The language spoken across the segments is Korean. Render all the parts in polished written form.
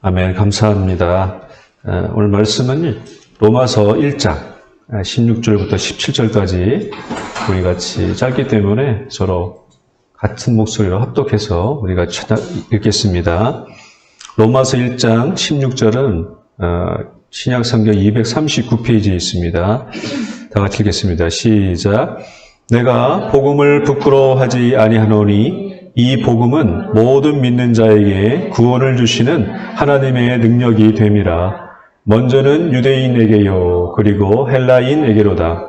아멘. 감사합니다. 오늘 말씀은 로마서 1장 16절부터 17절까지 우리 같이 짧기 때문에 서로 같은 목소리로 합독해서 우리가 읽겠습니다. 로마서 1장 16절은 신약성경 239페이지에 있습니다. 다 같이 읽겠습니다. 시작. 내가 복음을 부끄러워하지 아니하노니 이 복음은 모든 믿는 자에게 구원을 주시는 하나님의 능력이 됨이라. 먼저는 유대인에게요 그리고 헬라인에게로다.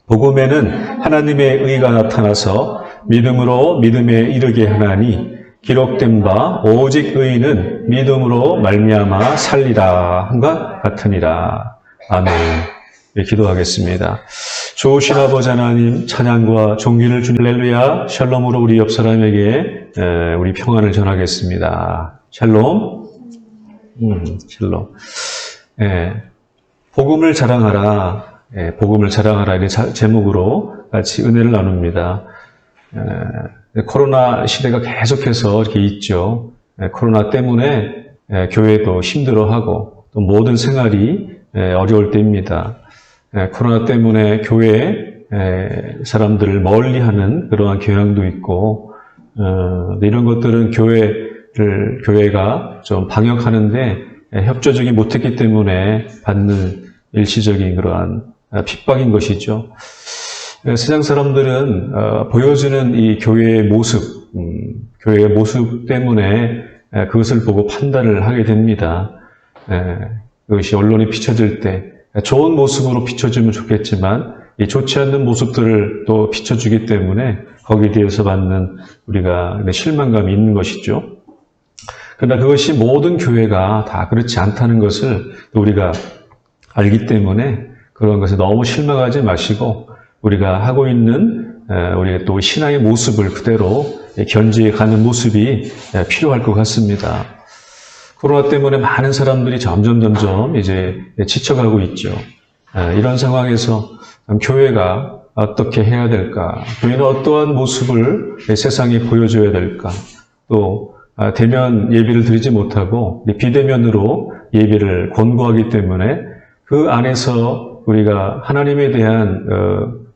복음에는 하나님의 의가 나타나서 믿음으로 믿음에 이르게 하나니 기록된 바 오직 의인은 믿음으로 말미암아 살리라 함과 같으니라. 아멘. 네, 기도하겠습니다. 좋으신 아버지 하나님, 찬양과 존귀를 주님, 할렐루야, 샬롬으로 우리 옆 사람에게 우리 평안을 전하겠습니다. 샬롬, 샬롬. 복음을 자랑하라, 복음을 자랑하라 이 제목으로 같이 은혜를 나눕니다. 코로나 시대가 계속해서 이렇게 있죠. 코로나 때문에 교회도 힘들어하고 또 모든 생활이 어려울 때입니다. 코로나 때문에 교회 사람들을 멀리하는 그러한 경향도 있고, 이런 것들은 교회가 좀 방역하는데 협조적이 못했기 때문에 받는 일시적인 그러한 핍박인 것이죠. 세상 사람들은 보여주는 이 교회의 모습, 교회의 모습 때문에 그것을 보고 판단을 하게 됩니다. 그것이 언론에 비춰질 때 좋은 모습으로 비춰주면 좋겠지만 이 좋지 않는 모습들을 또 비춰주기 때문에 거기에 대해서 받는 우리가 실망감이 있는 것이죠. 그러나 그것이 모든 교회가 다 그렇지 않다는 것을 우리가 알기 때문에 그런 것에 너무 실망하지 마시고 우리가 하고 있는 우리가 또 신앙의 모습을 그대로 견지해 가는 모습이 필요할 것 같습니다. 코로나 때문에 많은 사람들이 점점 이제 지쳐가고 있죠. 이런 상황에서 교회가 어떻게 해야 될까? 교회는 어떠한 모습을 세상에 보여줘야 될까? 또 대면 예배를 드리지 못하고 비대면으로 예배를 권고하기 때문에 그 안에서 우리가 하나님에 대한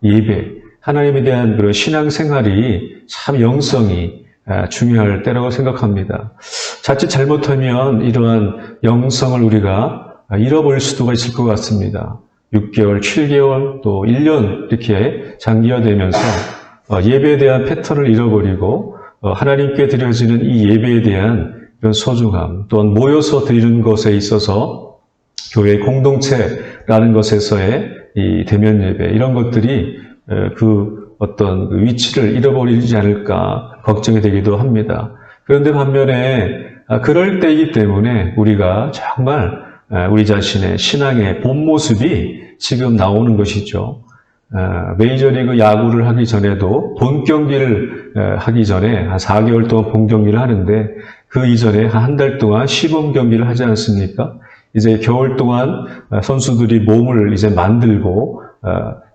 예배, 하나님에 대한 그런 신앙생활이 참 영성이 중요할 때라고 생각합니다. 자칫 잘못하면 이러한 영성을 우리가 잃어버릴 수도 있을 것 같습니다. 6개월, 7개월, 또 1년 이렇게 장기화되면서 예배에 대한 패턴을 잃어버리고 하나님께 드려지는 이 예배에 대한 이런 소중함, 또한 모여서 드리는 것에 있어서 교회 공동체라는 것에서의 이 대면 예배, 이런 것들이 그 어떤 위치를 잃어버리지 않을까 걱정이 되기도 합니다. 그런데 반면에 그럴 때이기 때문에 우리가 정말 우리 자신의 신앙의 본 모습이 지금 나오는 것이죠. 메이저리그 야구를 하기 전에도 본 경기를 하기 전에 한 4개월 동안 본 경기를 하는데 그 이전에 한 달 동안 시범 경기를 하지 않습니까? 이제 겨울 동안 선수들이 몸을 이제 만들고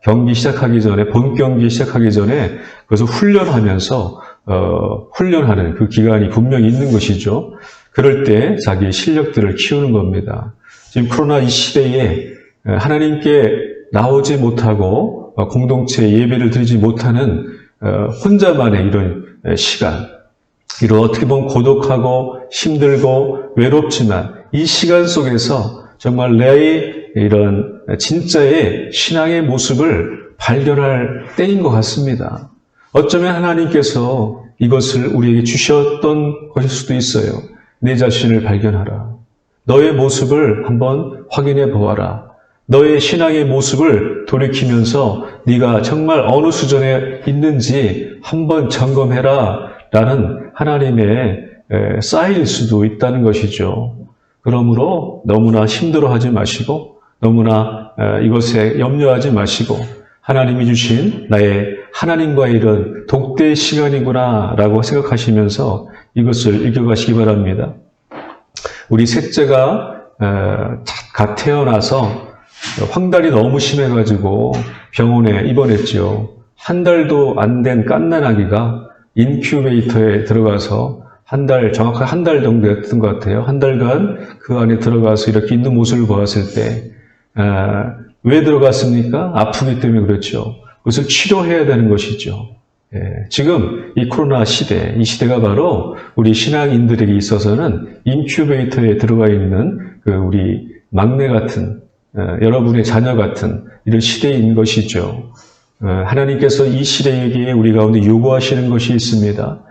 경기 시작하기 전에, 본 경기 시작하기 전에 그것을 훈련하면서 훈련하는 그 기간이 분명히 있는 것이죠. 그럴 때 자기의 실력들을 키우는 겁니다. 지금 코로나 이 시대에 하나님께 나오지 못하고 공동체 예배를 드리지 못하는 혼자만의 이런 시간, 이런 어떻게 보면 고독하고 힘들고 외롭지만 이 시간 속에서 정말 나의 이런 진짜의 신앙의 모습을 발견할 때인 것 같습니다. 어쩌면 하나님께서 이것을 우리에게 주셨던 것일 수도 있어요. 내 자신을 발견하라. 너의 모습을 한번 확인해 보아라. 너의 신앙의 모습을 돌이키면서 네가 정말 어느 수준에 있는지 한번 점검해라 라는 하나님의 사인일 수도 있다는 것이죠. 그러므로 너무나 힘들어하지 마시고 너무나 이것에 염려하지 마시고 하나님이 주신 나의 하나님과의 이런 독대의 시간이구나 라고 생각하시면서 이것을 읽어가시기 바랍니다. 우리 셋째가 갓 태어나서 황달이 너무 심해가지고 병원에 입원했죠. 한 달도 안 된 갓난아기가 인큐베이터에 들어가서 정확하게 한 달 정도 됐던 것 같아요. 한 달간 그 안에 들어가서 이렇게 있는 모습을 보았을 때, 왜 들어갔습니까? 아프기 때문에 그렇죠. 그것을 치료해야 되는 것이죠. 지금 이 코로나 시대, 이 시대가 바로 우리 신앙인들에게 있어서는 인큐베이터에 들어가 있는 우리 막내 같은, 여러분의 자녀 같은 이런 시대인 것이죠. 하나님께서 이 시대에게 우리 가운데 요구하시는 것이 있습니다.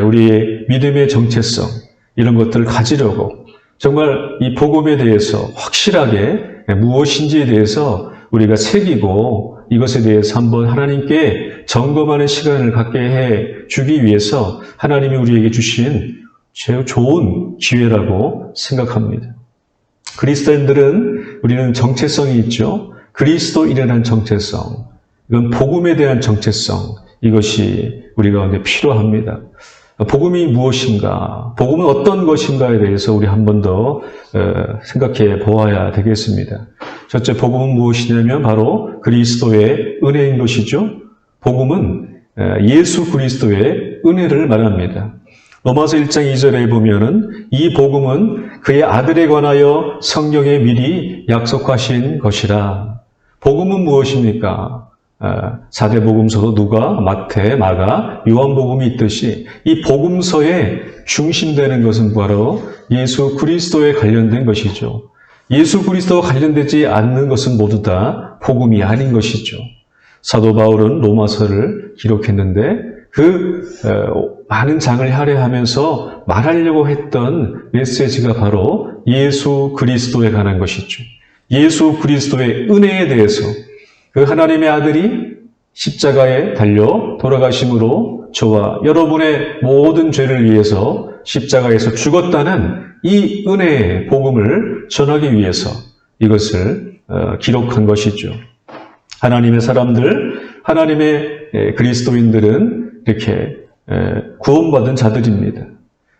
우리의 믿음의 정체성, 이런 것들을 가지려고 정말 이 복음에 대해서 확실하게 무엇인지에 대해서 우리가 새기고 이것에 대해서 한번 하나님께 점검하는 시간을 갖게 해 주기 위해서 하나님이 우리에게 주신 제일 좋은 기회라고 생각합니다. 그리스도인들은 우리는 정체성이 있죠. 그리스도인이라는 정체성, 이건 복음에 대한 정체성, 이것이 우리 가운데 필요합니다. 복음이 무엇인가, 복음은 어떤 것인가에 대해서 우리 한 번 더 생각해 보아야 되겠습니다. 첫째, 복음은 무엇이냐면 바로 그리스도의 은혜인 것이죠. 복음은 예수 그리스도의 은혜를 말합니다. 로마서 1장 2절에 보면은 이 복음은 그의 아들에 관하여 성경에 미리 약속하신 것이라. 복음은 무엇입니까? 4대 복음서도 누가, 마태, 마가, 요한복음이 있듯이 이 복음서에 중심되는 것은 바로 예수 그리스도에 관련된 것이죠. 예수 그리스도와 관련되지 않는 것은 모두 다 복음이 아닌 것이죠. 사도 바울은 로마서를 기록했는데 많은 장을 할애하면서 말하려고 했던 메시지가 바로 예수 그리스도에 관한 것이죠. 예수 그리스도의 은혜에 대해서 그 하나님의 아들이 십자가에 달려 돌아가심으로 저와 여러분의 모든 죄를 위해서 십자가에서 죽었다는 이 은혜의 복음을 전하기 위해서 이것을 기록한 것이죠. 하나님의 사람들, 하나님의 그리스도인들은 이렇게 구원받은 자들입니다.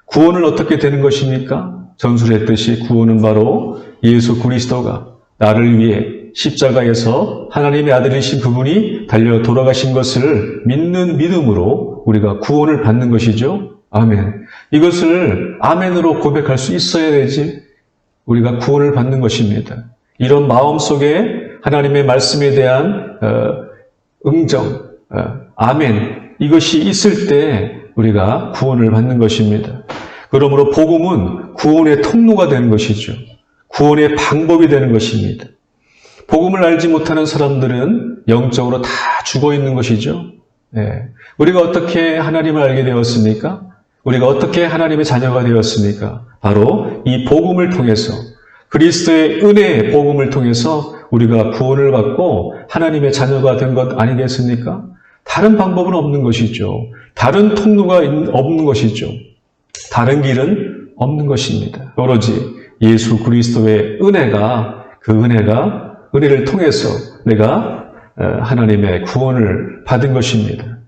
구원은 어떻게 되는 것입니까? 전술했듯이 구원은 바로 예수 그리스도가 나를 위해 십자가에서 하나님의 아들이신 그분이 달려 돌아가신 것을 믿는 믿음으로 우리가 구원을 받는 것이죠. 아멘. 이것을 아멘으로 고백할 수 있어야 되지 우리가 구원을 받는 것입니다. 이런 마음 속에 하나님의 말씀에 대한 응정, 아멘, 이것이 있을 때 우리가 구원을 받는 것입니다. 그러므로 복음은 구원의 통로가 되는 것이죠. 구원의 방법이 되는 것입니다. 복음을 알지 못하는 사람들은 영적으로 다 죽어 있는 것이죠. 우리가 어떻게 하나님을 알게 되었습니까? 우리가 어떻게 하나님의 자녀가 되었습니까? 바로 이 복음을 통해서, 그리스도의 은혜의 복음을 통해서 우리가 구원을 받고 하나님의 자녀가 된 것 아니겠습니까? 다른 방법은 없는 것이죠. 다른 통로가 없는 것이죠. 다른 길은 없는 것입니다. 오로지 예수 그리스도의 은혜를 통해서 내가 하나님의 구원을 받은 것입니다.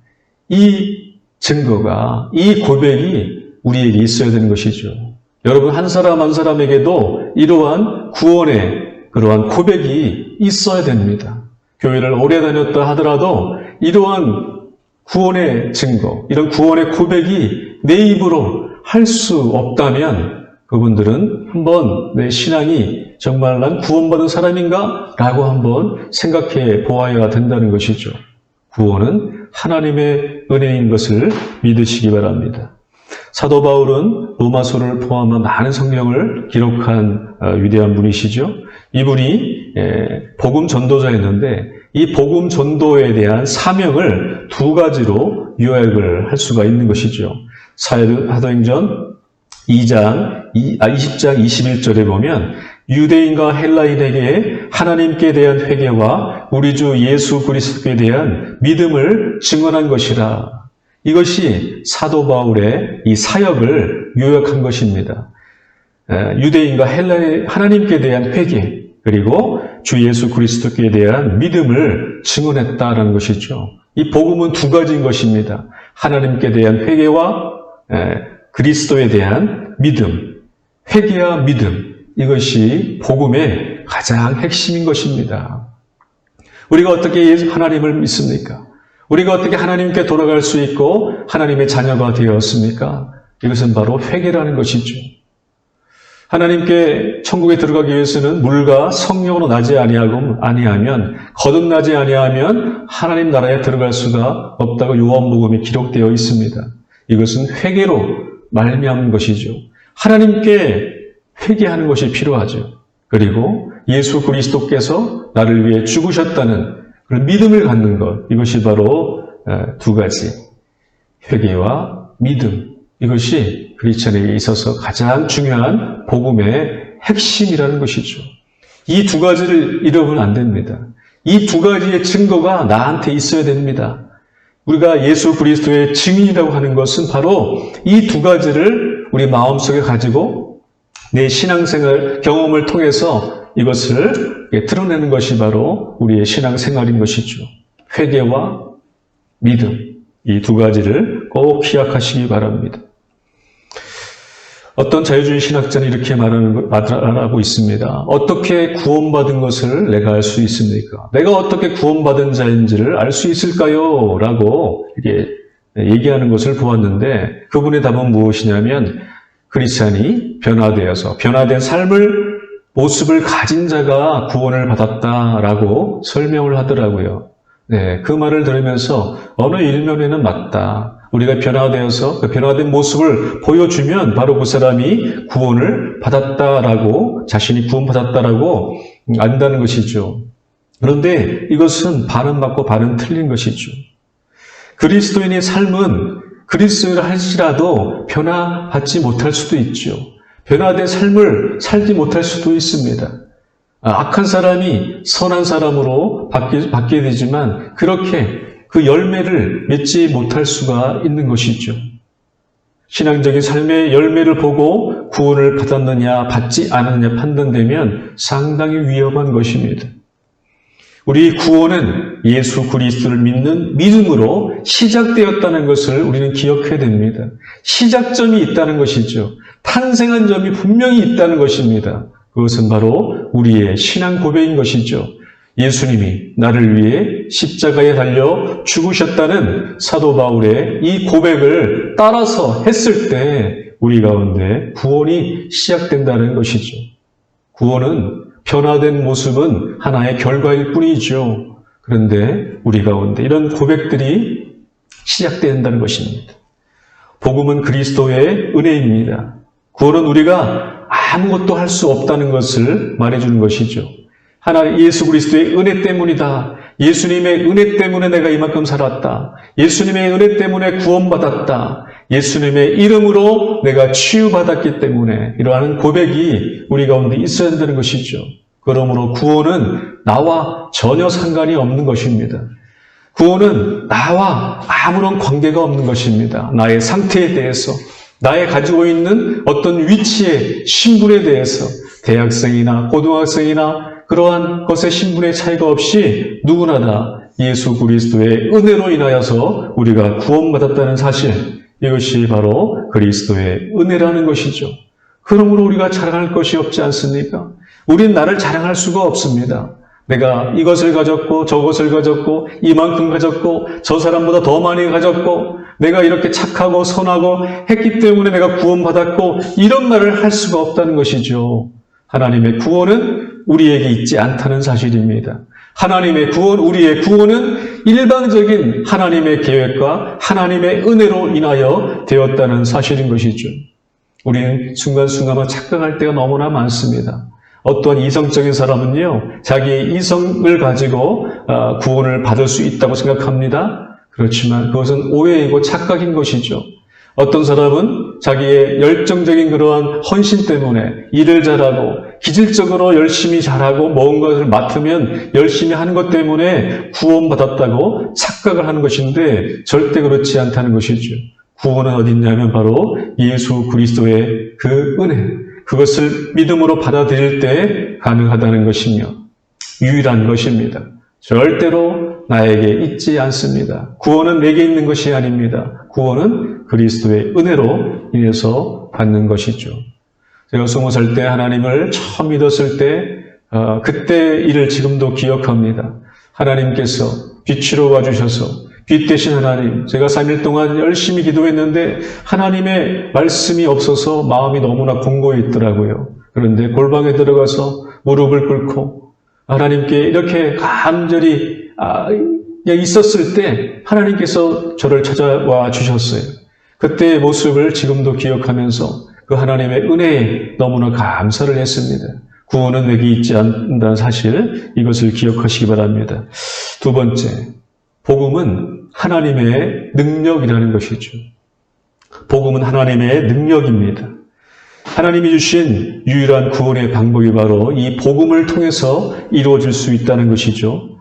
이 증거가, 이 고백이 우리에게 있어야 되는 것이죠. 여러분, 한 사람 한 사람에게도 이러한 구원의 그러한 고백이 있어야 됩니다. 교회를 오래 다녔다 하더라도 이러한 구원의 증거, 이런 구원의 고백이 내 입으로 할 수 없다면 그분들은 한번 내 신앙이 정말 난 구원받은 사람인가? 라고 한번 생각해 보아야 된다는 것이죠. 구원은 하나님의 은혜인 것을 믿으시기 바랍니다. 사도 바울은 로마서를 포함한 많은 성경을 기록한 위대한 분이시죠. 이분이 복음 전도자였는데 이 복음 전도에 대한 사명을 두 가지로 요약을 할 수가 있는 것이죠. 사도행전 20장 21절에 보면 유대인과 헬라인에게 하나님께 대한 회개와 우리 주 예수 그리스도에 대한 믿음을 증언한 것이라. 이것이 사도 바울의 이 사역을 요약한 것입니다. 유대인과 헬라인 하나님께 대한 회개 그리고 주 예수 그리스도께 대한 믿음을 증언했다라는 것이죠. 이 복음은 두 가지인 것입니다. 하나님께 대한 회개와 그리스도에 대한 믿음, 회개와 믿음, 이것이 복음의 가장 핵심인 것입니다. 우리가 어떻게 하나님을 믿습니까? 우리가 어떻게 하나님께 돌아갈 수 있고 하나님의 자녀가 되었습니까? 이것은 바로 회개라는 것이죠. 하나님께 천국에 들어가기 위해서는 물과 성령으로 나지 아니하면 거듭나지 아니하면 하나님 나라에 들어갈 수가 없다고 요한복음에 기록되어 있습니다. 이것은 회개로 말미암은 것이죠. 하나님께 회개하는 것이 필요하죠. 그리고 예수 그리스도께서 나를 위해 죽으셨다는 그런 믿음을 갖는 것, 이것이 바로 두 가지, 회개와 믿음, 이것이 크리스천에게 있어서 가장 중요한 복음의 핵심이라는 것이죠. 이 두 가지를 잃어버리면 안 됩니다. 이 두 가지의 증거가 나한테 있어야 됩니다. 우리가 예수 그리스도의 증인이라고 하는 것은 바로 이 두 가지를 우리 마음속에 가지고 내 신앙생활 경험을 통해서 이것을 드러내는 것이 바로 우리의 신앙생활인 것이죠. 회개와 믿음, 이 두 가지를 꼭 기억하시기 바랍니다. 어떤 자유주의 신학자는 이렇게 말하고 있습니다. 어떻게 구원받은 것을 내가 알 수 있습니까? 내가 어떻게 구원받은 자인지를 알 수 있을까요? 라고 이렇게 얘기하는 것을 보았는데 그분의 답은 무엇이냐면 크리스찬이 변화된 삶을 모습을 가진 자가 구원을 받았다라고 설명을 하더라고요. 네, 그 말을 들으면서 어느 일면에는 맞다. 우리가 변화되어서 그 변화된 모습을 보여주면 바로 그 사람이 구원을 받았다라고, 자신이 구원받았다라고 안다는 것이죠. 그런데 이것은 반은 맞고 반은 틀린 것이죠. 그리스도인의 삶은 그리스도인을 할지라도 변화받지 못할 수도 있죠. 변화된 삶을 살지 못할 수도 있습니다. 악한 사람이 선한 사람으로 바뀌게 되지만 그렇게 그 열매를 맺지 못할 수가 있는 것이죠. 신앙적인 삶의 열매를 보고 구원을 받았느냐 받지 않았느냐 판단되면 상당히 위험한 것입니다. 우리 구원은 예수 그리스도를 믿는 믿음으로 시작되었다는 것을 우리는 기억해야 됩니다. 시작점이 있다는 것이죠. 탄생한 점이 분명히 있다는 것입니다. 그것은 바로 우리의 신앙 고백인 것이죠. 예수님이 나를 위해 십자가에 달려 죽으셨다는 사도 바울의 이 고백을 따라서 했을 때 우리 가운데 구원이 시작된다는 것이죠. 구원은 변화된 모습은 하나의 결과일 뿐이죠. 그런데 우리 가운데 이런 고백들이 시작된다는 것입니다. 복음은 그리스도의 은혜입니다. 구원은 우리가 아무것도 할 수 없다는 것을 말해주는 것이죠. 하나님 예수 그리스도의 은혜 때문이다. 예수님의 은혜 때문에 내가 이만큼 살았다. 예수님의 은혜 때문에 구원받았다. 예수님의 이름으로 내가 치유받았기 때문에 이러한 고백이 우리 가운데 있어야 된다는 것이죠. 그러므로 구원은 나와 전혀 상관이 없는 것입니다. 구원은 나와 아무런 관계가 없는 것입니다. 나의 상태에 대해서, 나의 가지고 있는 어떤 위치의 신분에 대해서 대학생이나 고등학생이나 그러한 것의 신분의 차이가 없이 누구나 다 예수 그리스도의 은혜로 인하여서 우리가 구원받았다는 사실, 이것이 바로 그리스도의 은혜라는 것이죠. 그러므로 우리가 자랑할 것이 없지 않습니까? 우린 나를 자랑할 수가 없습니다. 내가 이것을 가졌고 저것을 가졌고 이만큼 가졌고 저 사람보다 더 많이 가졌고 내가 이렇게 착하고 선하고 했기 때문에 내가 구원받았고 이런 말을 할 수가 없다는 것이죠. 하나님의 구원은 우리에게 있지 않다는 사실입니다. 하나님의 구원, 우리의 구원은 일방적인 하나님의 계획과 하나님의 은혜로 인하여 되었다는 사실인 것이죠. 우리는 순간순간 착각할 때가 너무나 많습니다. 어떠한 이성적인 사람은요, 자기의 이성을 가지고 구원을 받을 수 있다고 생각합니다. 그렇지만 그것은 오해이고 착각인 것이죠. 어떤 사람은 자기의 열정적인 그러한 헌신 때문에 일을 잘하고 기질적으로 열심히 잘하고 모은 것을 맡으면 열심히 하는 것 때문에 구원받았다고 착각을 하는 것인데 절대 그렇지 않다는 것이죠. 구원은 어디 있냐면 바로 예수 그리스도의 그 은혜, 그것을 믿음으로 받아들일 때 가능하다는 것이며 유일한 것입니다. 절대로 나에게 있지 않습니다. 구원은 내게 있는 것이 아닙니다. 구원은 그리스도의 은혜로 인해서 받는 것이죠. 제가 20살 때 하나님을 처음 믿었을 때 그때 일을 지금도 기억합니다. 하나님께서 빛으로 와주셔서 빛 되신 하나님, 제가 3일 동안 열심히 기도했는데 하나님의 말씀이 없어서 마음이 너무나 공고해 있더라고요. 그런데 골방에 들어가서 무릎을 꿇고 하나님께 이렇게 간절히 있었을 때 하나님께서 저를 찾아와 주셨어요. 그때의 모습을 지금도 기억하면서 그 하나님의 은혜에 너무나 감사를 했습니다. 구원은 내게 있지 않는다는 사실, 이것을 기억하시기 바랍니다. 두 번째, 복음은 하나님의 능력이라는 것이죠. 복음은 하나님의 능력입니다. 하나님이 주신 유일한 구원의 방법이 바로 이 복음을 통해서 이루어질 수 있다는 것이죠.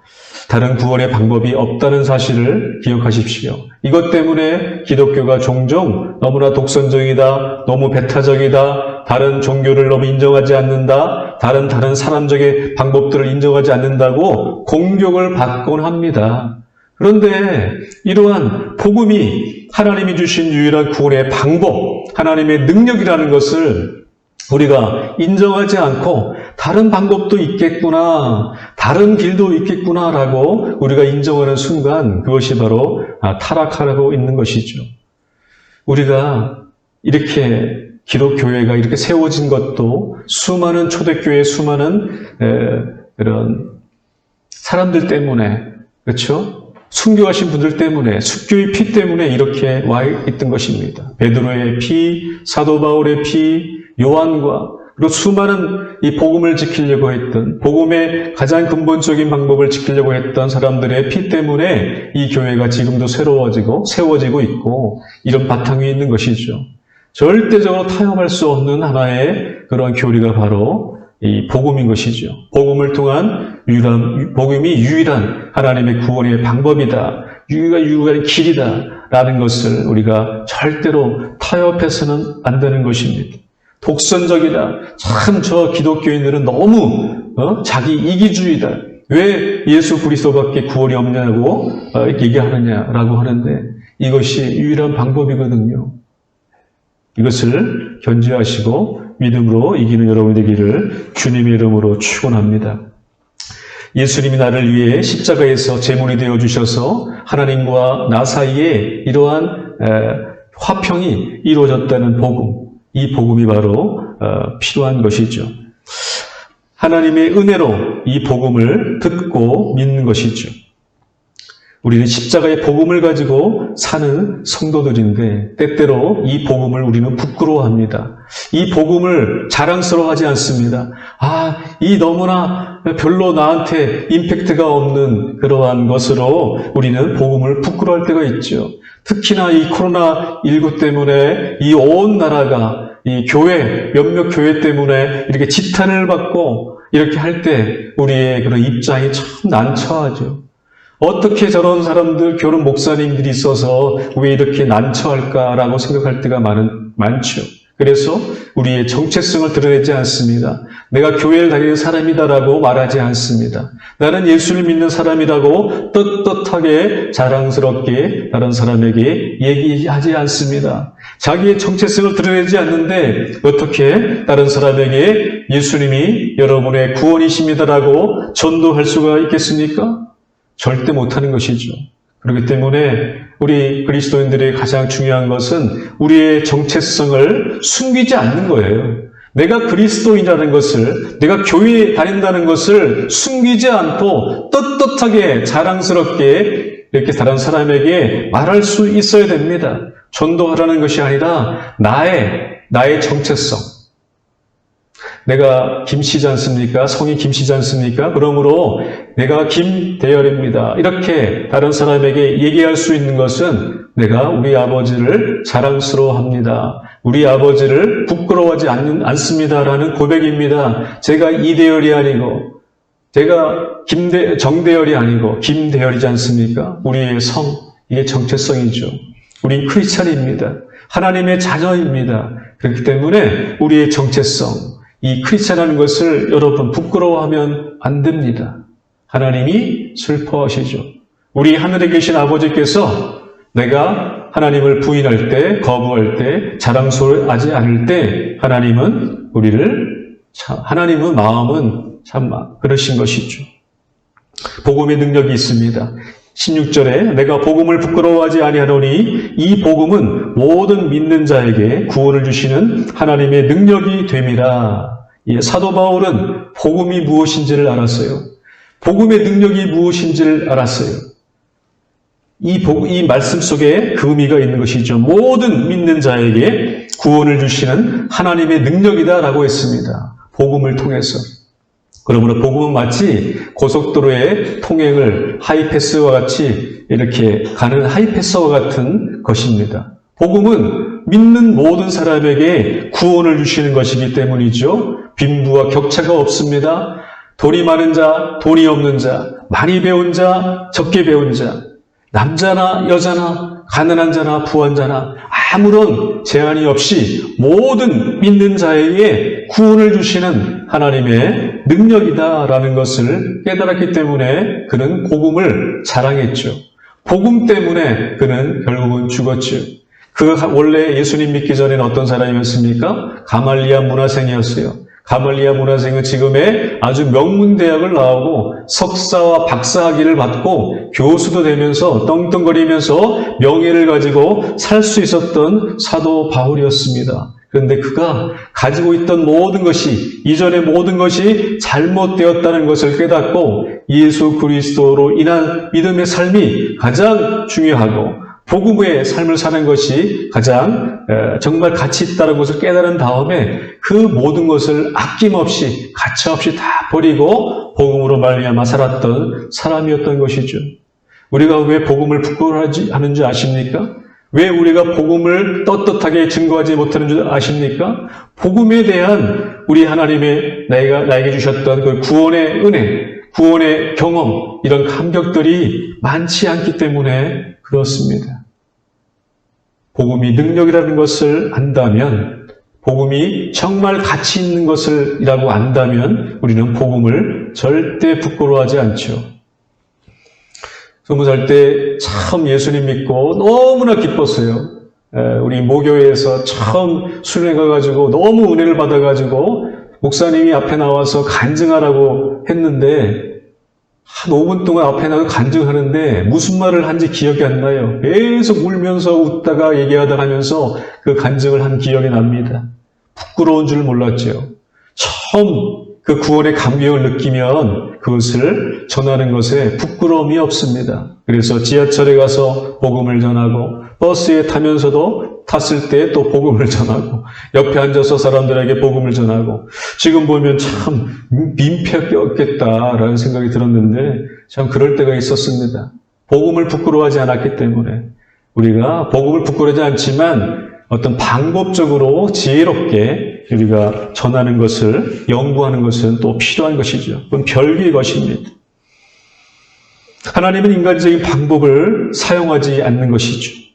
다른 구원의 방법이 없다는 사실을 기억하십시오. 이것 때문에 기독교가 종종 너무나 독선적이다, 너무 배타적이다, 다른 종교를 너무 인정하지 않는다, 다른 사람적인 방법들을 인정하지 않는다고 공격을 받곤 합니다. 그런데 이러한 복음이 하나님이 주신 유일한 구원의 방법, 하나님의 능력이라는 것을 우리가 인정하지 않고 다른 방법도 있겠구나, 다른 길도 있겠구나라고 우리가 인정하는 순간 그것이 바로 타락하고 있는 것이죠. 우리가 이렇게 기독교회가 이렇게 세워진 것도 수많은 초대교회 수많은 이런 사람들 때문에, 그렇죠? 순교하신 분들 때문에, 숙교의 피 때문에 이렇게 와 있던 것입니다. 베드로의 피, 사도 바울의 피, 요한과 그리고 수많은 이 복음을 지키려고 했던, 복음의 가장 근본적인 방법을 지키려고 했던 사람들의 피 때문에 이 교회가 지금도 세워지고 있고 이런 바탕 위에 있는 것이죠. 절대적으로 타협할 수 없는 하나의 그러한 교리가 바로 이 복음인 것이죠. 복음을 통한 복음이 유일한 하나님의 구원의 방법이다. 유일한 길이다라는 것을 우리가 절대로 타협해서는 안 되는 것입니다. 독선적이다. 참 저 기독교인들은 너무 자기 이기주의다. 왜 예수 그리스도밖에 구원이 없냐고 얘기하느냐라고 하는데 이것이 유일한 방법이거든요. 이것을 견지하시고 믿음으로 이기는 여러분 되기를 주님의 이름으로 축원합니다. 예수님이 나를 위해 십자가에서 제물이 되어 주셔서 하나님과 나 사이에 이러한 화평이 이루어졌다는 복음, 이 복음이 바로 필요한 것이죠. 하나님의 은혜로 이 복음을 듣고 믿는 것이죠. 우리는 십자가의 복음을 가지고 사는 성도들인데 때때로 이 복음을 우리는 부끄러워합니다. 이 복음을 자랑스러워하지 않습니다. 이 너무나 별로 나한테 임팩트가 없는 그러한 것으로 우리는 복음을 부끄러워할 때가 있죠. 특히나 이 코로나19 때문에 이 온 나라가 이 몇몇 교회 때문에 이렇게 지탄을 받고 이렇게 할 때 우리의 그런 입장이 참 난처하죠. 어떻게 저런 사람들, 교회 목사님들이 있어서 왜 이렇게 난처할까라고 생각할 때가 많죠. 그래서 우리의 정체성을 드러내지 않습니다. 내가 교회를 다니는 사람이다라고 말하지 않습니다. 나는 예수를 믿는 사람이라고 떳떳하게 자랑스럽게 다른 사람에게 얘기하지 않습니다. 자기의 정체성을 드러내지 않는데 어떻게 다른 사람에게 예수님이 여러분의 구원이십니다라고 전도할 수가 있겠습니까? 절대 못하는 것이죠. 그렇기 때문에 우리 그리스도인들의 가장 중요한 것은 우리의 정체성을 숨기지 않는 거예요. 내가 그리스도인이라는 것을, 내가 교회에 다닌다는 것을 숨기지 않고 떳떳하게 자랑스럽게 이렇게 다른 사람에게 말할 수 있어야 됩니다. 전도하라는 것이 아니라 나의 정체성. 내가 김씨지 않습니까? 성이 김씨지 않습니까? 그러므로 내가 김대열입니다. 이렇게 다른 사람에게 얘기할 수 있는 것은 내가 우리 아버지를 자랑스러워합니다. 우리 아버지를 부끄러워하지 않습니다라는 고백입니다. 제가 이대열이 아니고 제가 정대열이 아니고 김대열이지 않습니까? 우리의 성, 이게 정체성이죠. 우린 크리스찬입니다. 하나님의 자녀입니다. 그렇기 때문에 우리의 정체성, 이 크리스찬이라는 것을 여러분 부끄러워하면 안 됩니다. 하나님이 슬퍼하시죠. 우리 하늘에 계신 아버지께서 내가 하나님을 부인할 때, 거부할 때, 자랑스러워하지 않을 때 하나님은 마음은 참 그러신 것이죠. 복음의 능력이 있습니다. 16절에 내가 복음을 부끄러워하지 아니하노니 이 복음은 모든 믿는 자에게 구원을 주시는 하나님의 능력이 됨이라. 사도 바울은 복음이 무엇인지를 알았어요. 복음의 능력이 무엇인지를 알았어요. 이 말씀 속에 그 의미가 있는 것이죠. 모든 믿는 자에게 구원을 주시는 하나님의 능력이다라고 했습니다. 복음을 통해서. 그러므로 복음은 마치 고속도로의 통행을 하이패스와 같이 이렇게 가는 하이패스와 같은 것입니다. 복음은 믿는 모든 사람에게 구원을 주시는 것이기 때문이죠. 빈부와 격차가 없습니다. 돈이 많은 자, 돈이 없는 자, 많이 배운 자, 적게 배운 자, 남자나 여자나 가난한 자나 부한 자나 아무런 제한이 없이 모든 믿는 자에게 구원을 주시는 하나님의 능력이다라는 것을 깨달았기 때문에 그는 복음을 자랑했죠. 복음 때문에 그는 결국은 죽었죠. 그가 원래 예수님 믿기 전에는 어떤 사람이었습니까? 가말리아 문화생이었어요. 가말리아 문화생은 지금의 아주 명문대학을 나오고 석사와 박사학위를 받고 교수도 되면서 떵떵거리면서 명예를 가지고 살 수 있었던 사도 바울이었습니다. 그런데 그가 가지고 있던 모든 것이, 이전의 모든 것이 잘못되었다는 것을 깨닫고 예수 그리스도로 인한 믿음의 삶이 가장 중요하고 복음의 삶을 사는 것이 가장 정말 가치 있다는 것을 깨달은 다음에 그 모든 것을 아낌없이 가차없이 다 버리고 복음으로 말미암아 살았던 사람이었던 것이죠. 우리가 왜 복음을 부끄러워하지 않은지 아십니까? 왜 우리가 복음을 떳떳하게 증거하지 못하는 줄 아십니까? 복음에 대한 우리 하나님의 나에게 주셨던 그 구원의 은혜, 구원의 경험, 이런 감격들이 많지 않기 때문에 그렇습니다. 복음이 능력이라는 것을 안다면, 복음이 정말 가치 있는 것이라고 안다면 우리는 복음을 절대 부끄러워하지 않죠. 20살 때 참 예수님 믿고 너무나 기뻤어요. 우리 모교회에서 처음 수련회 가가지고 너무 은혜를 받아가지고 목사님이 앞에 나와서 간증하라고 했는데 한 5분 동안 앞에 나와서 간증하는데 무슨 말을 한지 기억이 안 나요. 계속 울면서 웃다가 얘기하다 하면서 그 간증을 한 기억이 납니다. 부끄러운 줄 몰랐죠. 처음 그 구원의 감격을 느끼면 그것을 전하는 것에 부끄러움이 없습니다. 그래서 지하철에 가서 복음을 전하고 버스에 타면서도 탔을 때 또 복음을 전하고 옆에 앉아서 사람들에게 복음을 전하고 지금 보면 참 민폐가 꼈겠다라는 생각이 들었는데 참 그럴 때가 있었습니다. 복음을 부끄러워하지 않았기 때문에 우리가 복음을 부끄러워하지 않지만 어떤 방법적으로 지혜롭게 우리가 전하는 것을 연구하는 것은 또 필요한 것이죠. 그건 별개의 것입니다. 하나님은 인간적인 방법을 사용하지 않는 것이죠.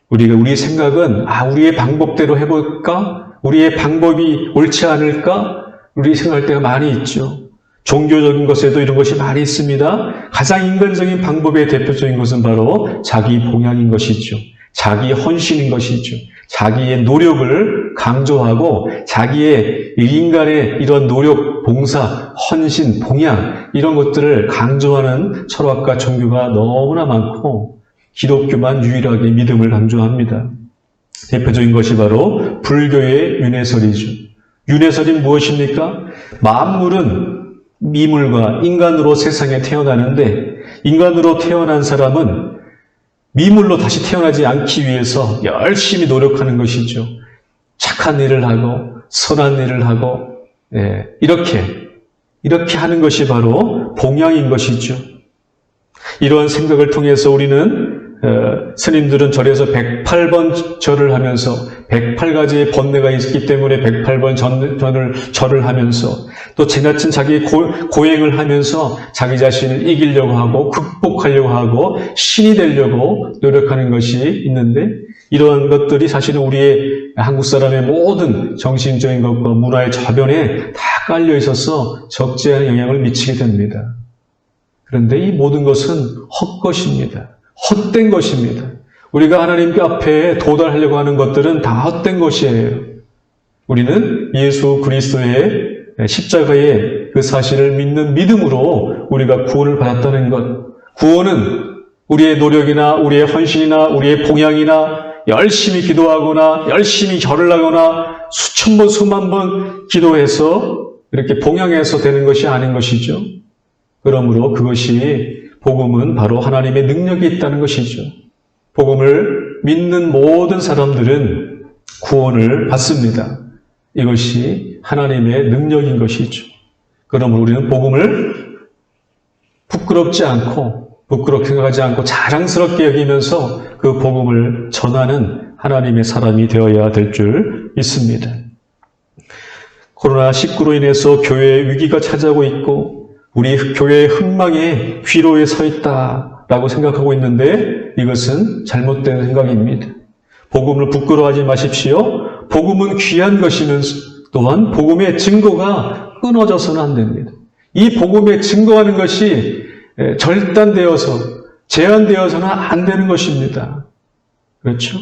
우리 생각은 우리의 방법대로 해볼까? 우리의 방법이 옳지 않을까? 우리 생각할 때가 많이 있죠. 종교적인 것에도 이런 것이 많이 있습니다. 가장 인간적인 방법의 대표적인 것은 바로 자기 봉양인 것이죠. 자기 헌신인 것이죠. 자기의 노력을 강조하고 자기의 인간의 이런 노력, 봉사, 헌신, 봉양 이런 것들을 강조하는 철학과 종교가 너무나 많고 기독교만 유일하게 믿음을 강조합니다. 대표적인 것이 바로 불교의 윤회설이죠. 윤회설이 무엇입니까? 만물은 미물과 인간으로 세상에 태어나는데 인간으로 태어난 사람은 미물로 다시 태어나지 않기 위해서 열심히 노력하는 것이죠. 착한 일을 하고 선한 일을 하고 이렇게 하는 것이 바로 봉양인 것이죠. 이러한 생각을 통해서 우리는 스님들은 절에서 108번 절을 하면서 108가지의 번뇌가 있기 때문에 108번 절을 하면서 또 지나친 자기의 고행을 하면서 자기 자신을 이기려고 하고 극복하려고 하고 신이 되려고 노력하는 것이 있는데 이러한 것들이 사실은 우리의 한국 사람의 모든 정신적인 것과 문화의 저변에 다 깔려 있어서 적지 않은 영향을 미치게 됩니다. 그런데 이 모든 것은 헛것입니다. 헛된 것입니다. 우리가 하나님께 앞에 도달하려고 하는 것들은 다 헛된 것이에요. 우리는 예수 그리스도의 십자가의 그 사실을 믿는 믿음으로 우리가 구원을 받았다는 것, 구원은 우리의 노력이나 우리의 헌신이나 우리의 봉양이나 열심히 기도하거나 열심히 절을 하거나 수천 번 수만 번 기도해서 이렇게 봉양해서 되는 것이 아닌 것이죠. 그러므로 그것이 복음은 바로 하나님의 능력이 있다는 것이죠. 복음을 믿는 모든 사람들은 구원을 받습니다. 이것이 하나님의 능력인 것이죠. 그러므로 우리는 복음을 부끄럽지 않고 부끄럽게 생각하지 않고 자랑스럽게 여기면서 그 복음을 전하는 하나님의 사람이 되어야 될 줄 믿습니다. 코로나19로 인해서 교회의 위기가 찾아오고 있고 우리 교회의 흥망에 귀로에 서 있다라고 생각하고 있는데 이것은 잘못된 생각입니다. 복음을 부끄러워하지 마십시오. 복음은 귀한 것이면서 또한 복음의 증거가 끊어져서는 안 됩니다. 이 복음에 증거하는 것이 절단되어서 제한되어서는 안 되는 것입니다. 그렇죠?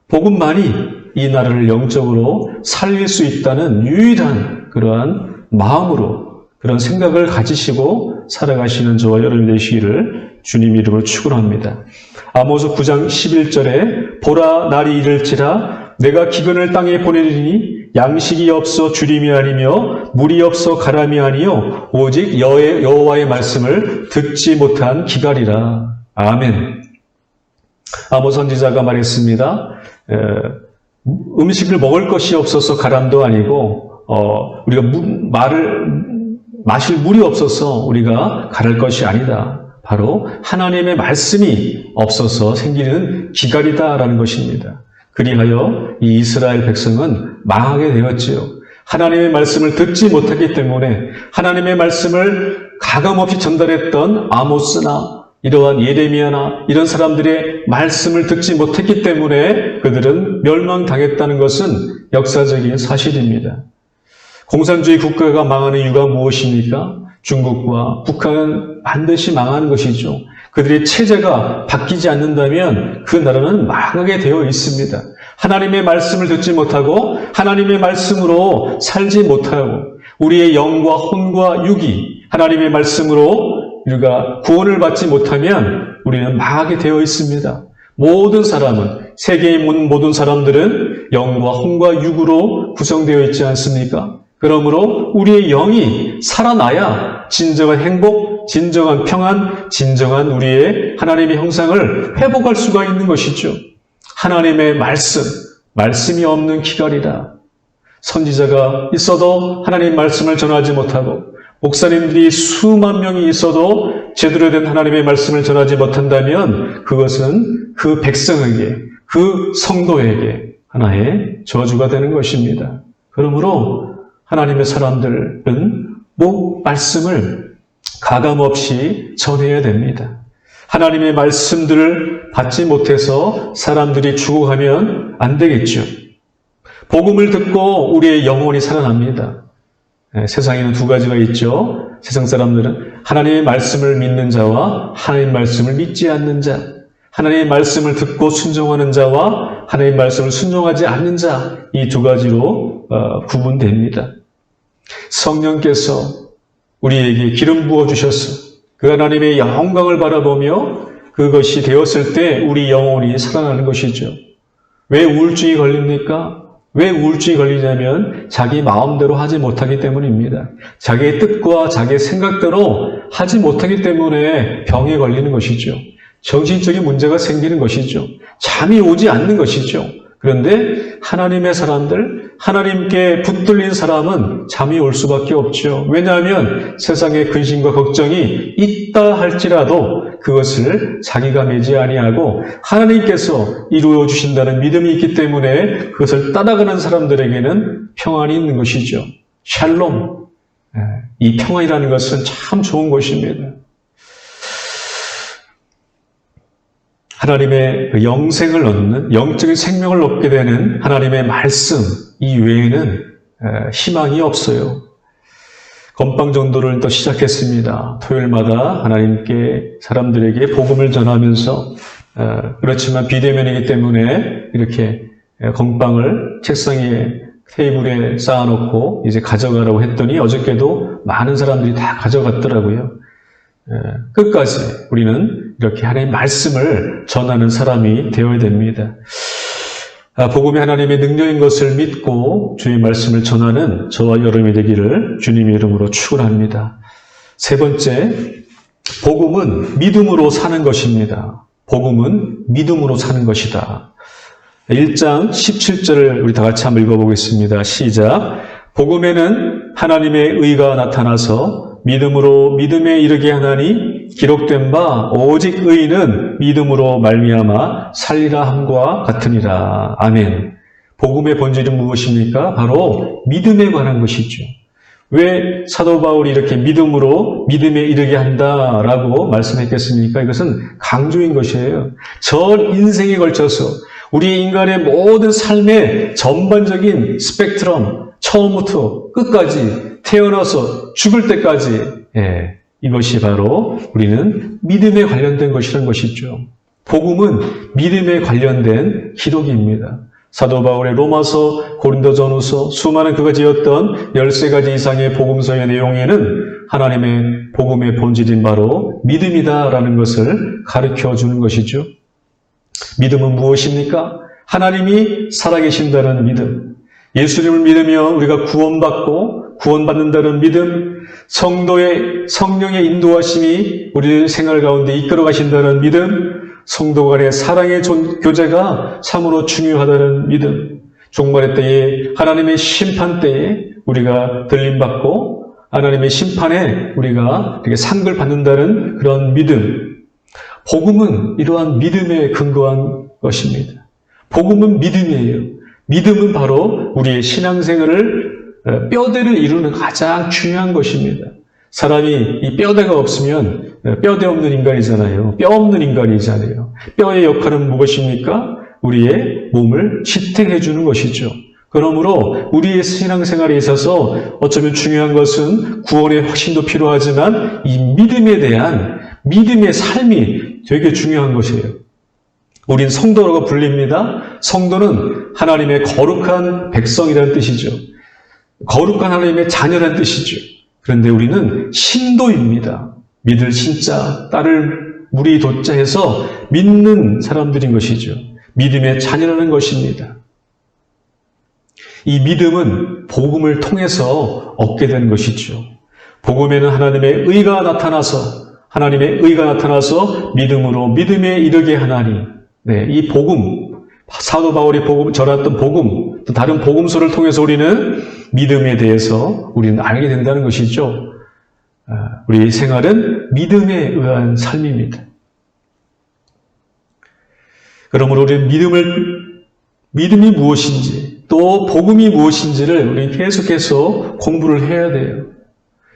복음만이 이 나라를 영적으로 살릴 수 있다는 유일한 그러한 마음으로 그런 생각을 가지시고 살아가시는 저와 여러분 되시기를 주님 이름으로 축원합니다. 아모스 9장 11절에 보라 날이 이를지라 내가 기근을 땅에 보내리니 양식이 없어 주림이 아니며 물이 없어 가람이 아니요 오직 여호와의 말씀을 듣지 못한 기갈이라. 아멘. 아모스 선지자가 말했습니다. 음식을 먹을 것이 없어서 가람도 아니고 우리가 마실 물이 없어서 우리가 가랄 것이 아니다. 바로 하나님의 말씀이 없어서 생기는 기갈이다라는 것입니다. 그리하여 이 이스라엘 백성은 망하게 되었지요. 하나님의 말씀을 듣지 못하기 때문에 하나님의 말씀을 가감없이 전달했던 아모스나 이러한 예레미야나 이런 사람들의 말씀을 듣지 못했기 때문에 그들은 멸망당했다는 것은 역사적인 사실입니다. 공산주의 국가가 망하는 이유가 무엇입니까? 중국과 북한은 반드시 망하는 것이죠. 그들의 체제가 바뀌지 않는다면 그 나라는 망하게 되어 있습니다. 하나님의 말씀을 듣지 못하고 하나님의 말씀으로 살지 못하고 우리의 영과 혼과 육이 하나님의 말씀으로 우리가 구원을 받지 못하면 우리는 망하게 되어 있습니다. 모든 사람은 세계의 모든 사람들은 영과 혼과 육으로 구성되어 있지 않습니까? 그러므로 우리의 영이 살아나야 진정한 행복, 진정한 평안, 진정한 우리의 하나님의 형상을 회복할 수가 있는 것이죠. 하나님의 말씀이 없는 기갈이라. 선지자가 있어도 하나님의 말씀을 전하지 못하고 목사님들이 수만 명이 있어도 제대로 된 하나님의 말씀을 전하지 못한다면 그것은 그 백성에게, 그 성도에게 하나의 저주가 되는 것입니다. 그러므로 하나님의 사람들은 말씀을 가감없이 전해야 됩니다. 하나님의 말씀들을 받지 못해서 사람들이 죽어가면 안 되겠죠. 복음을 듣고 우리의 영혼이 살아납니다. 세상에는 두 가지가 있죠. 세상 사람들은 하나님의 말씀을 믿는 자와 하나님의 말씀을 믿지 않는 자, 하나님의 말씀을 듣고 순종하는 자와 하나님의 말씀을 순종하지 않는 자, 이 두 가지로 구분됩니다. 성령께서 우리에게 기름 부어주셔서 그 하나님의 영광을 바라보며 그것이 되었을 때 우리 영혼이 살아나는 것이죠. 왜 우울증이 걸립니까? 왜 우울증이 걸리냐면 자기 마음대로 하지 못하기 때문입니다. 자기의 뜻과 자기의 생각대로 하지 못하기 때문에 병에 걸리는 것이죠. 정신적인 문제가 생기는 것이죠. 잠이 오지 않는 것이죠. 그런데 하나님의 사람들, 하나님께 붙들린 사람은 잠이 올 수밖에 없죠. 왜냐하면 세상에 근심과 걱정이 있다 할지라도 그것을 자기가 매지 아니하고 하나님께서 이루어 주신다는 믿음이 있기 때문에 그것을 따라가는 사람들에게는 평안이 있는 것이죠. 샬롬. 이 평안이라는 것은 참 좋은 것입니다. 하나님의 영생을 얻는, 영적인 생명을 얻게 되는 하나님의 말씀 이외에는 희망이 없어요. 건빵 전도를 또 시작했습니다. 토요일마다 하나님께 사람들에게 복음을 전하면서 그렇지만 비대면이기 때문에 이렇게 건빵을 책상에 테이블에 쌓아놓고 이제 가져가라고 했더니 어저께도 많은 사람들이 다 가져갔더라고요. 끝까지 우리는 이렇게 하나님의 말씀을 전하는 사람이 되어야 됩니다. 복음이 하나님의 능력인 것을 믿고 주의 말씀을 전하는 저와 여러분이 되기를 주님의 이름으로 축원합니다. 세 번째, 복음은 믿음으로 사는 것입니다. 복음은 믿음으로 사는 것이다. 1장 17절을 우리 다 같이 한번 읽어보겠습니다. 시작. 복음에는 하나님의 의가 나타나서 믿음으로 믿음에 이르게 하나니 기록된 바 오직 의인은 믿음으로 말미암아 살리라 함과 같으니라. 아멘. 복음의 본질은 무엇입니까? 바로 믿음에 관한 것이죠. 왜 사도 바울이 이렇게 믿음으로 믿음에 이르게 한다라고 말씀했겠습니까? 이것은 강조인 것이에요. 전 인생에 걸쳐서 우리 인간의 모든 삶의 전반적인 스펙트럼, 처음부터 끝까지 태어나서 죽을 때까지 이것이 바로 우리는 믿음에 관련된 것이라는 것이죠. 복음은 믿음에 관련된 기록입니다. 사도 바울의 로마서, 고린도전후서, 수많은 그가 지었던 13가지 이상의 복음서의 내용에는 하나님의 복음의 본질인 바로 믿음이다라는 것을 가르쳐주는 것이죠. 믿음은 무엇입니까? 하나님이 살아계신다는 믿음, 예수님을 믿으며 우리가 구원받고 구원받는다는 믿음, 성령의 인도하심이 우리 생활 가운데 이끌어 가신다는 믿음, 성도 간의 사랑의 교제가 참으로 중요하다는 믿음, 종말의 때에 하나님의 심판 때에 우리가 들림받고 하나님의 심판에 우리가 이렇게 상을 받는다는 그런 믿음, 복음은 이러한 믿음에 근거한 것입니다. 복음은 믿음이에요. 믿음은 바로 우리의 신앙생활을 뼈대를 이루는 가장 중요한 것입니다. 사람이 이 뼈대가 없으면 뼈대 없는 인간이잖아요. 뼈 없는 인간이잖아요. 뼈의 역할은 무엇입니까? 우리의 몸을 지탱해 주는 것이죠. 그러므로 우리의 신앙생활에 있어서 어쩌면 중요한 것은 구원의 확신도 필요하지만 이 믿음에 대한 믿음의 삶이 되게 중요한 것이에요. 우린 성도라고 불립니다. 성도는 하나님의 거룩한 백성이라는 뜻이죠. 거룩한 하나님의 자녀라는 뜻이죠. 그런데 우리는 신도입니다. 믿을 신자, 따를 무리 도자 해서 믿는 사람들인 것이죠. 믿음의 자녀라는 것입니다. 이 믿음은 복음을 통해서 얻게 되는 것이죠. 복음에는 하나님의 의가 나타나서 믿음으로 믿음에 이르게 하나니, 이 복음, 사도 바울이 전했던 복음, 또 다른 복음서를 통해서 우리는 믿음에 대해서 우리는 알게 된다는 것이죠. 우리 생활은 믿음에 의한 삶입니다. 그러므로 우리는 믿음이 무엇인지, 또 복음이 무엇인지를 우리는 계속해서 공부를 해야 돼요.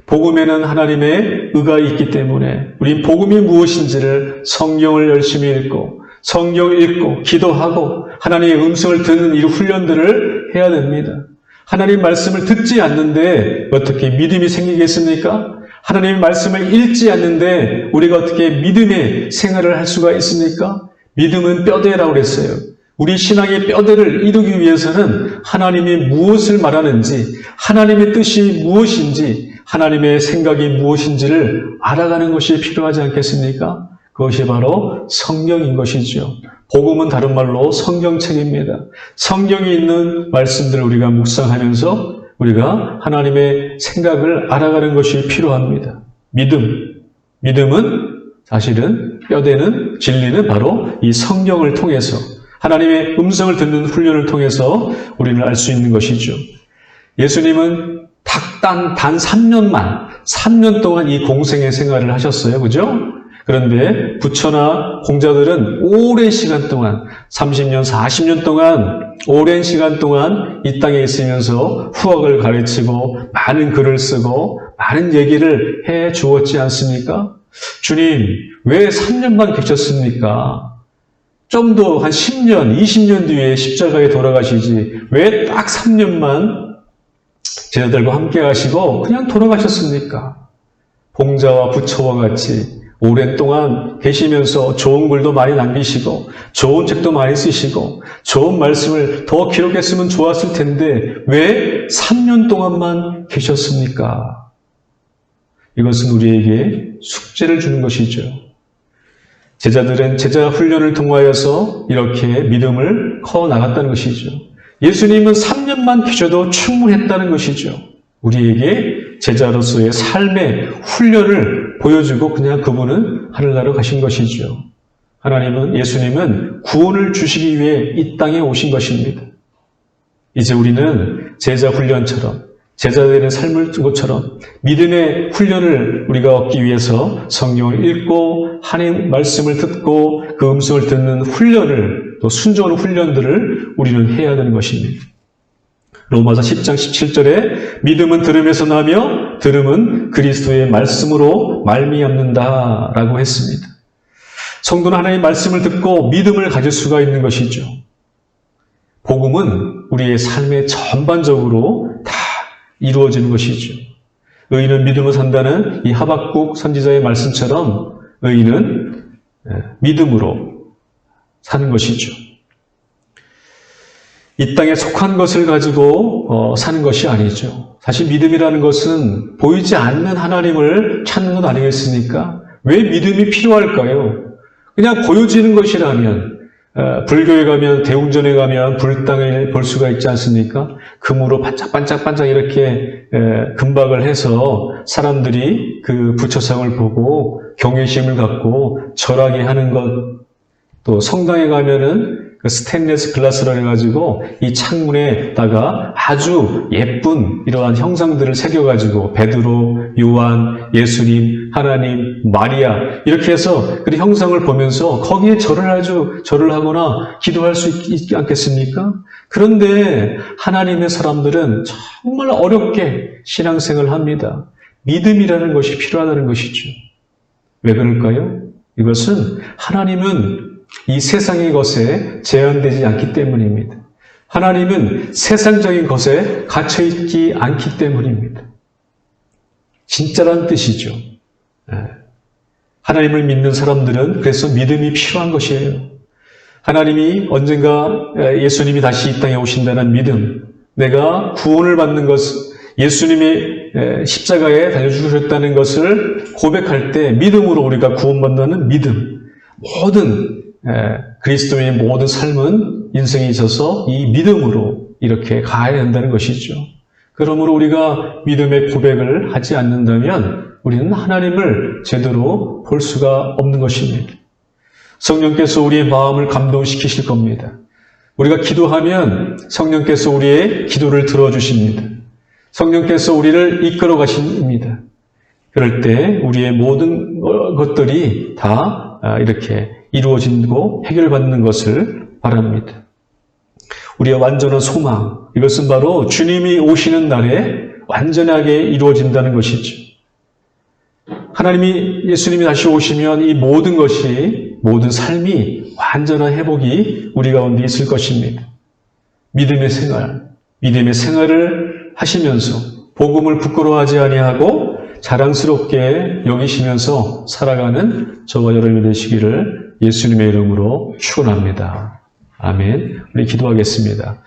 복음에는 하나님의 의가 있기 때문에 우리 복음이 무엇인지를 성경을 열심히 읽고 성경을 읽고 기도하고 하나님의 음성을 듣는 이 훈련들을 해야 됩니다. 하나님 말씀을 듣지 않는데 어떻게 믿음이 생기겠습니까? 하나님의 말씀을 읽지 않는데 우리가 어떻게 믿음의 생활을 할 수가 있습니까? 믿음은 뼈대라고 그랬어요. 우리 신앙의 뼈대를 이루기 위해서는 하나님이 무엇을 말하는지, 하나님의 뜻이 무엇인지, 하나님의 생각이 무엇인지를 알아가는 것이 필요하지 않겠습니까? 그것이 바로 성경인 것이죠. 복음은 다른 말로 성경책입니다. 성경에 있는 말씀들을 우리가 묵상하면서 우리가 하나님의 생각을 알아가는 것이 필요합니다. 믿음은 사실은 뼈대는 진리는 바로 이 성경을 통해서 하나님의 음성을 듣는 훈련을 통해서 우리는 알 수 있는 것이죠. 예수님은 단 3년 동안 이 공생의 생활을 하셨어요. 그죠? 그런데 부처나 공자들은 오랜 시간 동안 30년, 40년 동안 오랜 시간 동안 이 땅에 있으면서 후학을 가르치고 많은 글을 쓰고 많은 얘기를 해 주었지 않습니까? 주님, 왜 3년만 계셨습니까? 좀 더 한 10년, 20년 뒤에 십자가에 돌아가시지 왜 딱 3년만 제자들과 함께 하시고 그냥 돌아가셨습니까? 공자와 부처와 같이 오랜 동안 계시면서 좋은 글도 많이 남기시고 좋은 책도 많이 쓰시고 좋은 말씀을 더 기록했으면 좋았을 텐데 왜 3년 동안만 계셨습니까? 이것은 우리에게 숙제를 주는 것이죠. 제자들은 제자 훈련을 통하여서 이렇게 믿음을 커 나갔다는 것이죠. 예수님은 3년만 계셔도 충분했다는 것이죠. 우리에게 제자로서의 삶의 훈련을 보여주고 그냥 그분은 하늘나라로 가신 것이죠. 예수님은 구원을 주시기 위해 이 땅에 오신 것입니다. 이제 우리는 제자 훈련처럼, 제자되는 삶을 것처럼 믿음의 훈련을 우리가 얻기 위해서 성경을 읽고 하나님 말씀을 듣고 그 음성을 듣는 훈련을, 또 순종하는 훈련들을 우리는 해야 되는 것입니다. 로마서 10장 17절에 믿음은 들음에서 나며 들음은 그리스도의 말씀으로 말미암는다라고 했습니다. 성도는 하나님의 말씀을 듣고 믿음을 가질 수가 있는 것이죠. 복음은 우리의 삶의 전반적으로 다 이루어지는 것이죠. 의인은 믿음으로 산다는 이 하박국 선지자의 말씀처럼 의인은 믿음으로 사는 것이죠. 이 땅에 속한 것을 가지고 사는 것이 아니죠. 사실 믿음이라는 것은 보이지 않는 하나님을 찾는 것 아니겠습니까? 왜 믿음이 필요할까요? 그냥 보여지는 것이라면 불교에 가면, 대웅전에 가면 불당을 볼 수가 있지 않습니까? 금으로 반짝반짝 이렇게 금박을 해서 사람들이 그 부처상을 보고 경외심을 갖고 절하게 하는 것, 또 성당에 가면은 그 스테인리스 글라스로 해가지고 이 창문에다가 아주 예쁜 이러한 형상들을 새겨가지고 베드로, 요한, 예수님, 하나님, 마리아 이렇게 해서 그 형상을 보면서 거기에 절을 하거나 기도할 수 있지 않겠습니까? 그런데 하나님의 사람들은 정말 어렵게 신앙생활을 합니다. 믿음이라는 것이 필요하다는 것이죠. 왜 그럴까요? 이것은 하나님은 이 세상의 것에 제한되지 않기 때문입니다. 하나님은 세상적인 것에 갇혀있지 않기 때문입니다. 진짜란 뜻이죠. 하나님을 믿는 사람들은 그래서 믿음이 필요한 것이에요. 하나님이 언젠가 예수님이 다시 이 땅에 오신다는 믿음, 내가 구원을 받는 것, 예수님이 십자가에 달려주셨다는 것을 고백할 때 믿음으로 우리가 구원받는다는 믿음, 모든 그리스도인의 모든 삶은 인생에 있어서 이 믿음으로 이렇게 가야 된다는 것이죠. 그러므로 우리가 믿음의 고백을 하지 않는다면 우리는 하나님을 제대로 볼 수가 없는 것입니다. 성령께서 우리의 마음을 감동시키실 겁니다. 우리가 기도하면 성령께서 우리의 기도를 들어주십니다. 성령께서 우리를 이끌어 가십니다. 그럴 때 우리의 모든 것들이 다 이렇게 이루어지고 해결받는 것을 바랍니다. 우리의 완전한 소망, 이것은 바로 주님이 오시는 날에 완전하게 이루어진다는 것이죠. 예수님이 다시 오시면 이 모든 것이, 모든 삶이 완전한 회복이 우리 가운데 있을 것입니다. 믿음의 생활을 하시면서 복음을 부끄러워하지 아니하고 자랑스럽게 여기시면서 살아가는 저와 여러분이 되시기를 예수님의 이름으로 축원합니다. 아멘. 우리 기도하겠습니다.